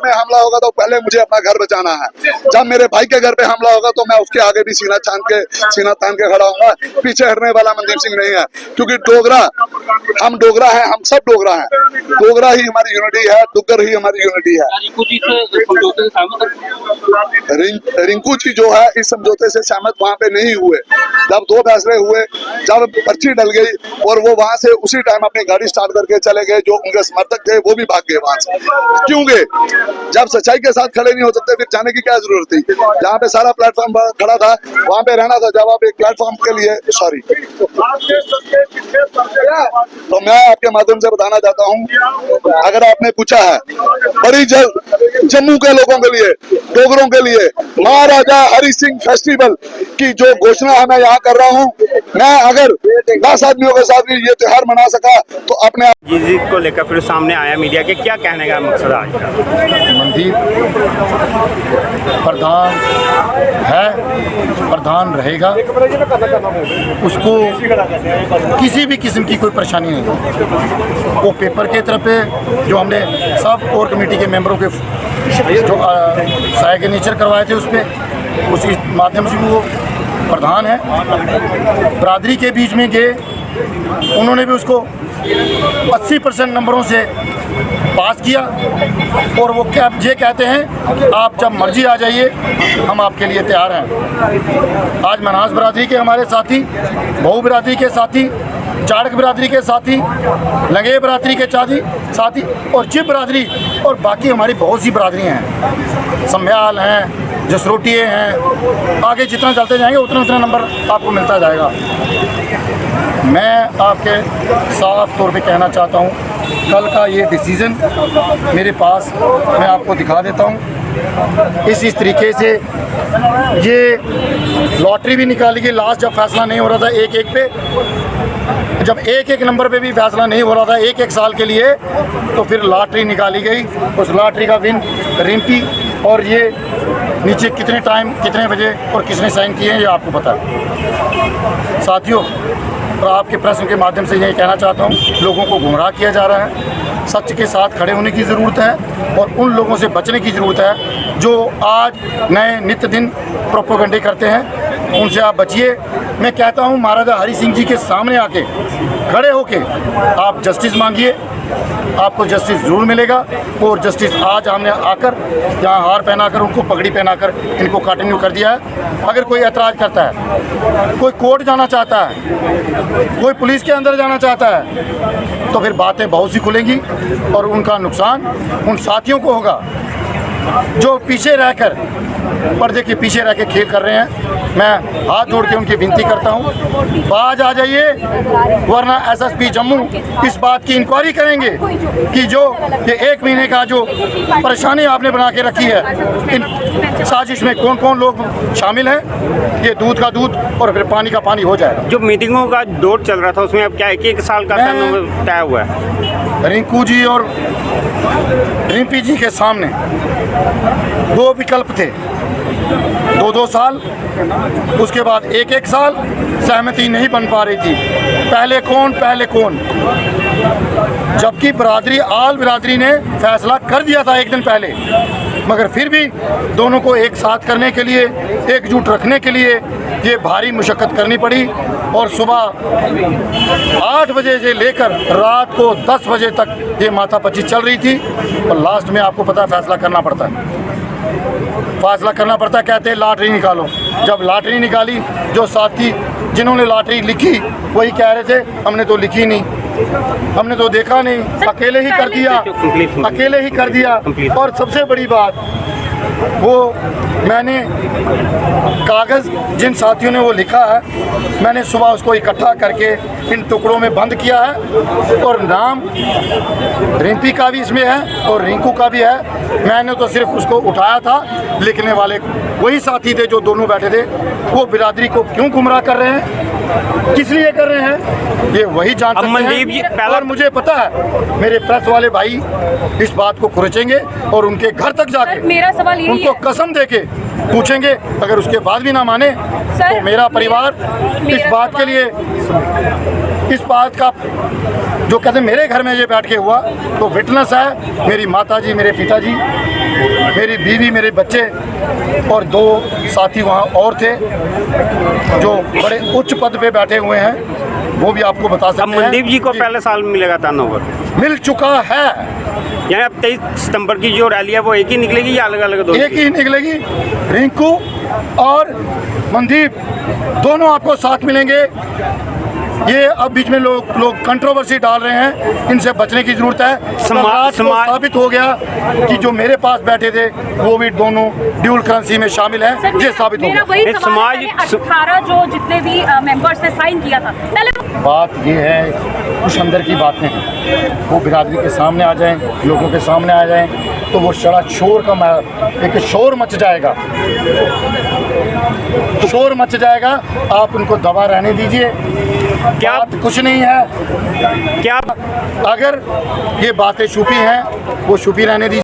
में हमला होगा तो पहले मुझे अपना घर बचाना है। जब मेरे भाई के घर पे हमला होगा तो मैं उसके आगे भी सीना तान के खड़ा होऊंगा। पीछे हटने वाला मनदीप सिंह नहीं है, क्योंकि डोगरा, हम डोगरा हैं, हम सब डोगरा हैं। डोगरा ही हमारी यूनिटी है, डुग्गर ही हमारी यूनिटी है। रिंकू जी जो है इस समझौते से सहमत वहाँ पे नहीं हुए। जब दो फैसले हुए, जब पर्ची डल गई और वो वहाँ से उसी टाइम अपनी गाड़ी स्टार्ट करके चले गए, जो उनके समर्थक थे वो भी भाग गए वहाँ से। क्यों गए? जब सच्चाई के साथ खड़े नहीं हो सकते फिर जाने की क्या जरूरत थी? जहाँ पे सारा प्लेटफॉर्म खड़ा था वहाँ पे रहना था। जब आप एक प्लेटफॉर्म के लिए तो मैं आपके माध्यम से बताना चाहता हूँ, अगर आपने पूछा है बड़ी जल्द जम्मू के लोगों के लिए, डोगरों के लिए महाराजा हरि सिंह फेस्टिवल की जो घोषणा है मैं यहाँ कर रहा हूँ। मैं अगर 10 आदमियों के साथ भी ये त्योहार मना सका तो अपने जी को लेकर फिर सामने आया मीडिया के, क्या कहने का मकसद आज का? मनदीप प्रधान है, प्रधान रहेगा, उसको किसी भी किस्म की कोई परेशानी नहीं है। वो पेपर के तरफ पे जो हमने सब कोर कमेटी के मेंबरों के जो सिग्नेचर करवाए थे उस पर, उसी माध्यम से वो प्रधान है। बरादरी के बीच में गए, उन्होंने भी उसको 80% नंबरों से पास किया और वो क्या ये कहते हैं आप जब मर्जी आ जाइए, हम आपके लिए तैयार हैं। आज मनास बरादरी के हमारे साथी, बहु बरादरी के साथी, चाड़क बरादरी के साथी, लंगे बरादरी के साथी और चिप बरादरी और बाकी हमारी बहुत सी बरादरियाँ हैं, सम्याल हैं, जसरोटिये हैं, आगे जितना चलते जाएंगे उतना उतना नंबर आपको मिलता जाएगा। मैं आपके साफ तौर पे कहना चाहता हूँ, कल का ये डिसीज़न मेरे पास मैं आपको दिखा देता हूँ। इस तरीके से ये लॉटरी भी निकाली गई। लास्ट जब फैसला नहीं हो रहा था एक एक पे, जब एक एक नंबर पे भी फैसला नहीं हो रहा था एक एक साल के लिए, तो फिर लॉटरी निकाली गई। उस लॉटरी का विन रिम्पी, और ये नीचे कितने टाइम कितने बजे और किसने साइन किए हैं ये आपको पता है। साथियों, और आपके प्रश्न के माध्यम से यही कहना चाहता हूँ, लोगों को गुमराह किया जा रहा है। सच के साथ खड़े होने की ज़रूरत है और उन लोगों से बचने की ज़रूरत है जो आज नए नित्य दिन प्रोपेगेंडे करते हैं, उनसे आप बचिए। मैं कहता हूँ महाराजा हरि सिंह जी के सामने आके खड़े होके आप जस्टिस मांगिए, आपको जस्टिस ज़रूर मिलेगा। और जस्टिस आज हमने आकर यहाँ हार पहनाकर, उनको पगड़ी पहनाकर इनको कंटिन्यू कर दिया है। अगर कोई ऐतराज़ करता है, कोई कोर्ट जाना चाहता है, कोई पुलिस के अंदर जाना चाहता है, तो फिर बातें बहुत सी खुलेंगी और उनका नुकसान उन साथियों को होगा जो पीछे रहकर, पर्दे के पीछे रह के खेल कर रहे हैं। मैं हाथ जोड़ के उनकी विनती करता हूँ, बाज आ जाइए, वरना एसएसपी जम्मू इस बात की इंक्वायरी करेंगे कि जो ये 1 महीने का जो परेशानी आपने बना के रखी है, इन साजिश में कौन कौन लोग शामिल हैं, ये दूध का दूध और फिर पानी का पानी हो जाएगा। जो मीटिंगों का दौर चल रहा था उसमें अब क्या है कि 1 साल का तय हुआ है। रिंकू जी और रिम्पी जी के सामने 2 विकल्प थे, 2-2 साल, उसके बाद 1-1 साल। सहमति नहीं बन पा रही थी, पहले कौन। जबकि बरादरी आल बरादरी ने फैसला कर दिया था 1 दिन पहले, मगर फिर भी दोनों को एक साथ करने के लिए, एकजुट रखने के लिए ये भारी मुशक्क़त करनी पड़ी। और सुबह 8 बजे से लेकर रात को 10 बजे तक ये माथापच्ची चल रही थी और लास्ट में आपको पता है फैसला करना पड़ता है। कहते हैं लॉटरी निकालो। जब लॉटरी निकाली, जो साथी जिन्होंने लॉटरी लिखी वही कह रहे थे हमने तो लिखी नहीं, हमने तो देखा नहीं, अकेले ही कर दिया। और सबसे बड़ी बात, वो मैंने कागज़ जिन साथियों ने वो लिखा है, मैंने सुबह उसको इकट्ठा करके इन टुकड़ों में बंद किया है और नाम रिम्पी का भी इसमें है और रिंकू का भी है। मैंने तो सिर्फ उसको उठाया था, लिखने वाले वही साथी थे जो दोनों बैठे थे। वो बिरादरी को क्यों गुमराह कर रहे हैं, किस लिए कर रहे हैं, ये वही जान सकते हैं। और मुझे पता है मेरे प्रेस वाले भाई इस बात को खुरचेंगे और उनके घर तक जाके मेरा सवाल यही उनको कसम देके पूछेंगे। अगर उसके बाद भी ना माने तो मेरा परिवार इस बात के लिए, इस बात का जो कहते हैं मेरे घर में ये बैठ के हुआ, तो विटनेस है मेरी माता जी, मेरे पिताजी, मेरी बीवी, मेरे बच्चे और 2 साथी वहाँ और थे जो बड़े उच्च पद पे बैठे हुए हैं, वो भी आपको बता अब सकते हैं। मनदीप जी को कि पहले साल मिलेगा टर्नओवर, मिल चुका है। यानी अब 23 सितंबर की जो रैली है वो एक ही निकलेगी या अलग अलग दो? एक ही निकलेगी, रिंकू और मनदीप दोनों आपको साथ मिलेंगे। ये अब बीच में लोग कंट्रोवर्सी डाल रहे हैं, इनसे बचने की जरूरत है। समाज को साबित हो गया कि जो मेरे पास बैठे थे वो भी दोनों ड्यूल करेंसी में शामिल हैं, ये साबित हो मेरा गया। वही सवाल है, 18 जो जितने भी मेंबर्स ने साइन किया था पहले। बात ये है, कुछ अंदर की बातें हैं, वो बिरादरी के सामने आ जाएं, लोगों के सामने आ जाएं, तो वो शरा शोर का एक शोर मच जाएगा, शोर मच जाएगा। आप उनको दबा रहने दीजिए, क्या बात कुछ नहीं है। क्या अगर ये बातें छुपी हैं वो छुपी रहने दीजिए।